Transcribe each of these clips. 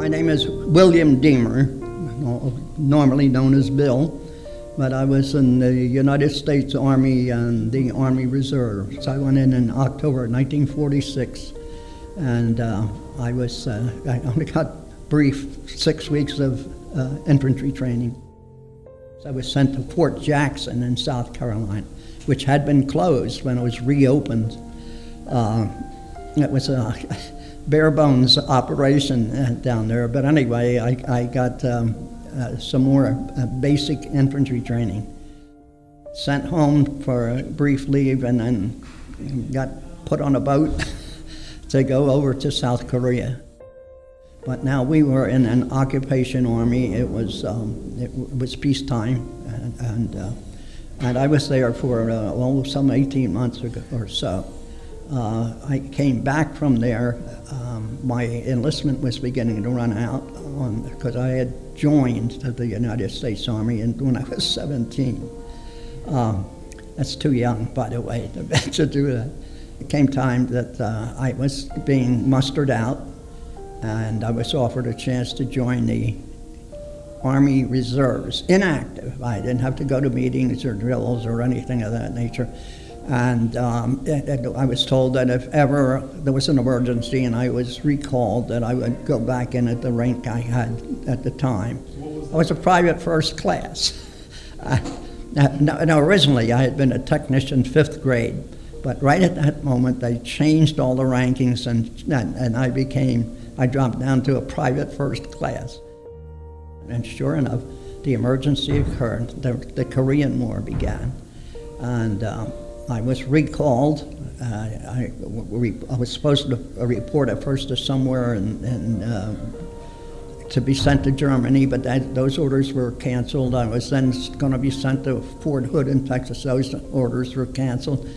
My name is William Deemer, normally known as Bill, but I was in the United States Army and the Army Reserves. I went in October 1946, and I only got brief 6 weeks of infantry training. I was sent to Fort Jackson in South Carolina, which had been closed when it was reopened. It was a bare bones operation down there, but anyway, I got some more basic infantry training. Sent home for a brief leave and then got put on a boat to go over to South Korea. But now we were in an occupation army. It was peacetime, and I was there for some 18 months or so. I came back from there. My enlistment was beginning to run out because I had joined the United States Army when I was 17. That's too young, by the way, to do that. It came time that I was being mustered out, and I was offered a chance to join the Army Reserves, inactive. I didn't have to go to meetings or drills or anything of that nature. And I was told that if ever there was an emergency and I was recalled, that I would go back in at the rank I had at the time. I was a private first class. Now, originally I had been a technician 5th grade, but right at that moment they changed all the rankings and I dropped down to a private first class. And sure enough, the emergency occurred. The Korean War began. And I was recalled. I was supposed to report at first to somewhere and to be sent to Germany, but those orders were canceled. I was then going to be sent to Fort Hood in Texas. Those orders were canceled.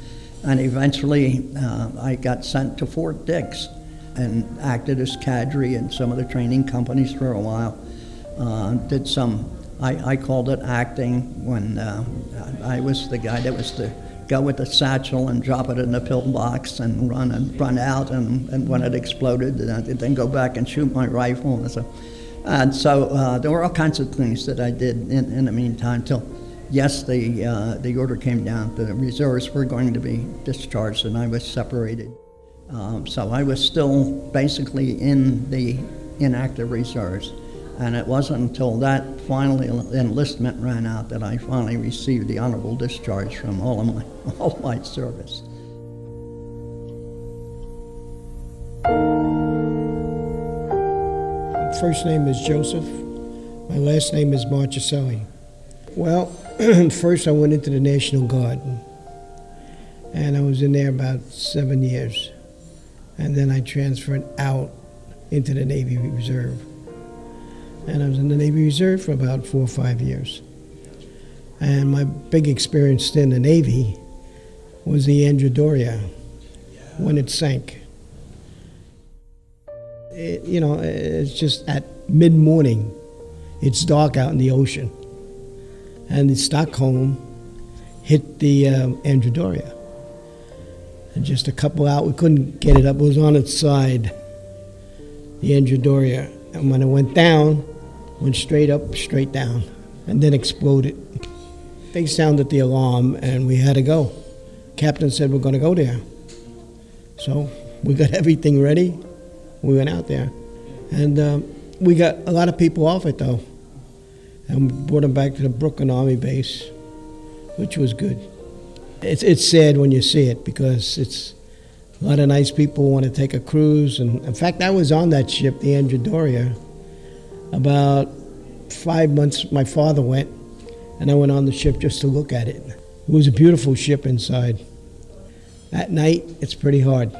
And eventually I got sent to Fort Dix and acted as cadre in some of the training companies for a while. Did some, I called it acting, when I was the guy that was to go with the satchel and drop it in the pillbox and run out, and when it exploded, then go back and shoot my rifle. And so there were all kinds of things that I did in the meantime till, yes, the order came down. The reserves were going to be discharged and I was separated. So I was still basically in the inactive reserves. And it wasn't until that final enlistment ran out that I finally received the honorable discharge from all my service. First name is Joseph. My last name is Marchicelli. Well, first I went into the National Guard, and I was in there about 7 years. And then I transferred out into the Navy Reserve. And I was in the Navy Reserve for about 4 or 5 years. And my big experience in the Navy was the Andrew when it sank. It's just at mid-morning, it's dark out in the ocean. And the Stockholm hit the Andrew. And just a couple out, we couldn't get it up, it was on its side, the Andrew. And when it went down, went straight up, straight down, and then exploded. They sounded the alarm, and we had to go. Captain said, we're going to go there. So we got everything ready. We went out there. And we got a lot of people off it, though, and brought them back to the Brooklyn Army Base, which was good. It's sad when you see it, because it's a lot of nice people want to take a cruise. And in fact, I was on that ship, the Andrew. About 5 months, my father went, and I went on the ship just to look at it. It was a beautiful ship inside. At night, it's pretty hard.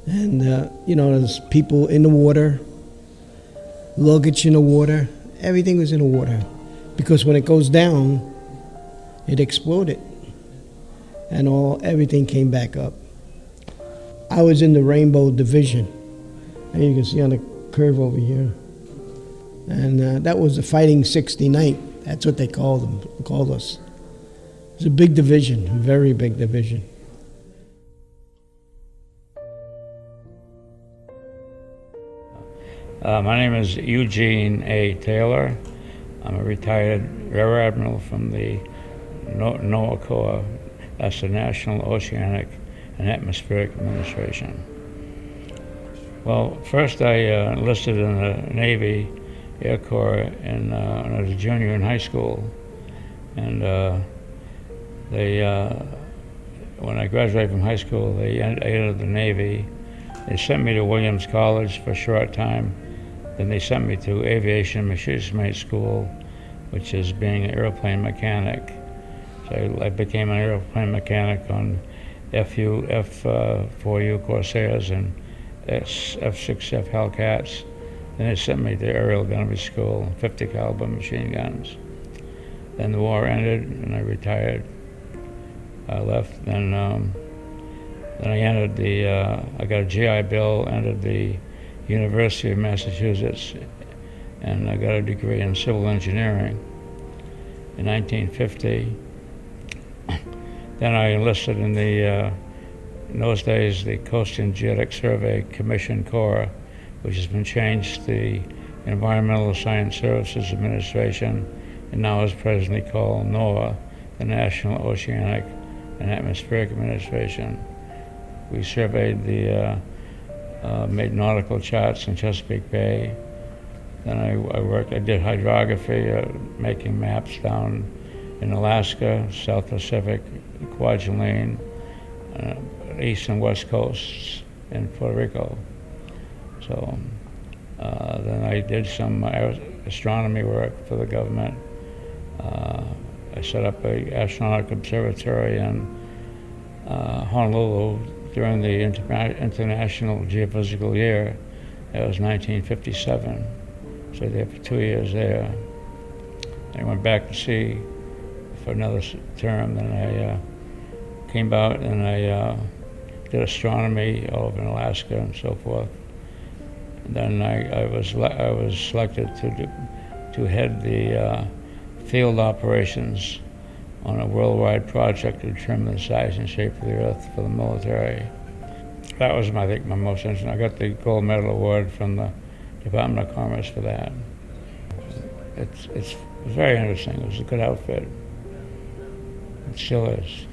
And, there's people in the water, luggage in the water, everything was in the water. Because when it goes down, it exploded, and everything came back up. I was in the Rainbow Division, and you can see on the curve over here. And that was the Fighting 69th. That's what they called us. It was a big division, a very big division. My name is Eugene A. Taylor. I'm a retired Rear Admiral from the NOAA Corps. That's the National Oceanic and Atmospheric Administration. Well, first I enlisted in the Navy Air Corps when I was a junior in high school. And when I graduated from high school, they entered the Navy. They sent me to Williams College for a short time. Then they sent me to Aviation Machinist School, which is being an airplane mechanic. So I became an airplane mechanic on F4U Corsairs and F6F Hellcats. Then they sent me to aerial gunnery school, 50 caliber machine guns. Then the war ended and I retired. I left. Then I entered I got a GI Bill, entered the University of Massachusetts, and I got a degree in civil engineering in 1950. Then I enlisted in in those days, the Coast and Geodetic Survey Commission Corps, which has been changed to the Environmental Science Services Administration, and now is presently called NOAA, the National Oceanic and Atmospheric Administration. We surveyed made nautical charts in Chesapeake Bay. Then I did hydrography, making maps down in Alaska, South Pacific, Kwajalein, east and west coasts in Puerto Rico. So then I did some astronomy work for the government. I set up an astronautical observatory in Honolulu during the International Geophysical Year. That was 1957. Stayed there for 2 years there. I went back to sea for another term. Then I came out and I did astronomy all over in Alaska and so forth. And then I was selected to head the field operations on a worldwide project to determine the size and shape of the Earth for the military. That was, I think, my most interesting. I got the gold medal award from the Department of Commerce for that. It was very interesting. It was a good outfit. It still is.